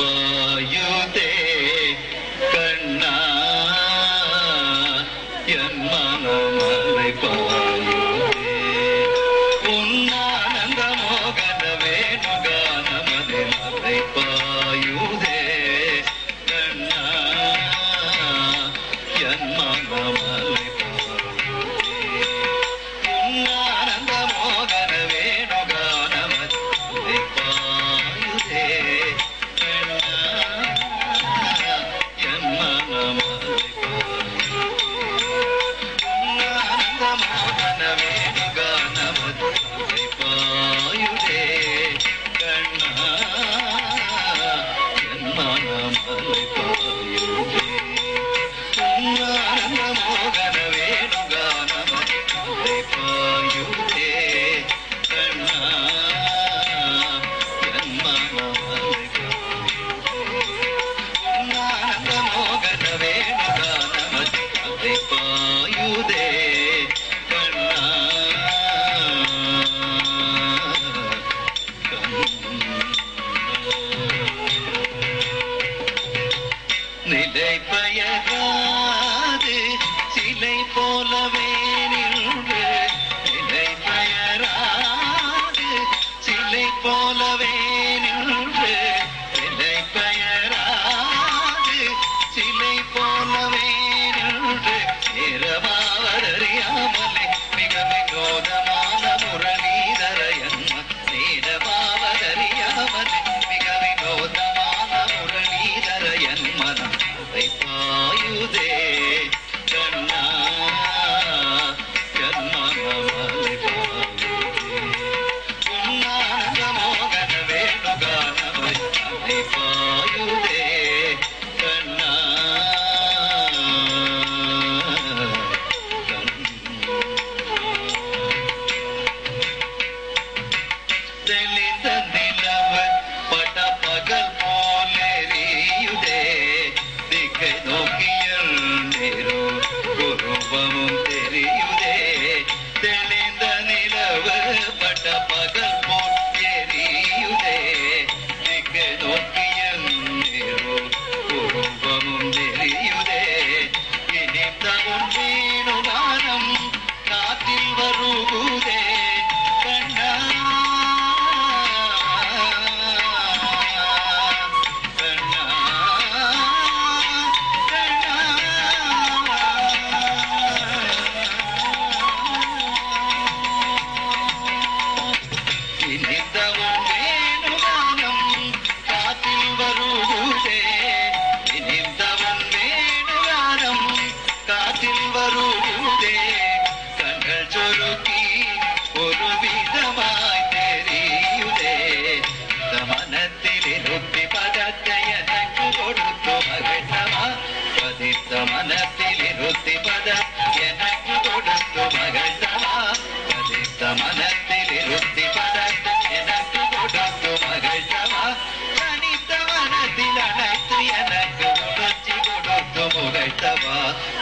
அலைப்பாயுதே கண்ணா என் மனம் அலைப்பாயுதே உன்னானந்த மோகன வேணுகானமதில் அலைப்பாயுதே கண்ணா என் மனம் அலைப்பாயுதே உன்னானந்த மோகன வேணுகானமதில் அலைப்பாயுதே நிலை பயராது சிலை போலவே நின்று நிலை பயராது சிலை போலவே நின்று நிலை பயராது சிலை போலவே நின்று நேரமாவதறியாமலே மிக வினோதமான முரளீதர என்ம நேரமாவதறியாமலே மிக வினோதமான முரளீதர என் மனம் அலைப்பாயுதே கண்ணா என் மனம் அலைப்பாயுதே உன்னானந்த மோகன வேணுகானமை அலைப்பாயுதே கண்ணா தெளிந்த நிலவு பட பகல் போலெறியுதே திக்கை நோக்கியல் நேரோ குருவமும் தெரியுதே தெளிந்த நிலவு பட பகல் போல் எரியுதே திக்கை நோக்கியல் நேரோ குருவமும் தெரியுதே இனித்தவும் வேணுகானம் காத்தில் வருகுதே கண்ணா இனித்தவும் வேணுகானம் காத்தில் வருகுதே இனித்தவும் வேணுகானம் காத்தில் வருகுதே கண்கள் சொருக்கி ஒரு விதமாய் தெரியுதே மனத்தில் இருப்பி பதத்தை எனக்கு கொடுத்து மகிழ்ந்தவா பதித்த மனத்தில் இருத்தி பத எனக்கு கொடுத்து மகிழ்ந்தவா பதித்த மனத்தில் இருத்தி பதத்தை எனக்கு கொடுத்து மகிழ்ந்தவா தனித்த மனத்தில் அனைத்து எனக்கு உணர்ச்சி கொடுத்து முகைத்தவா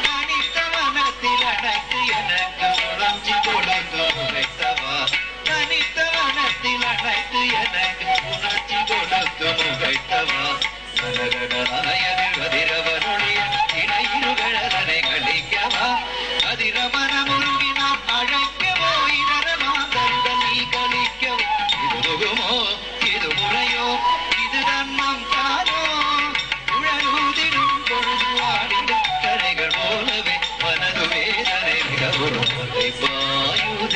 தனித்த மனத்தில் அனைத்து எனக்கு உணர்ச்சி கொடுத்து முகைத்தவா தனித்த மனத்தில் அனைத்து எனக்கு உணர்ச்சி கொடுத்து முகைத்தவா கலகடாயனில் அதிரவருடைய இணையிருகழலை கழிக்கவா அதிரமன முருகினால் அழைக்கவோ இதரமாந்தருடன் நீ கழிக்கவோ இது முகமோ இது முறையோ இது தன்மம் தானோ உழலூதிடும் பொழுது ஆடிடும் கரைகள் போலவே மனது வேதனை மிகவும் அலைப்பாயுதே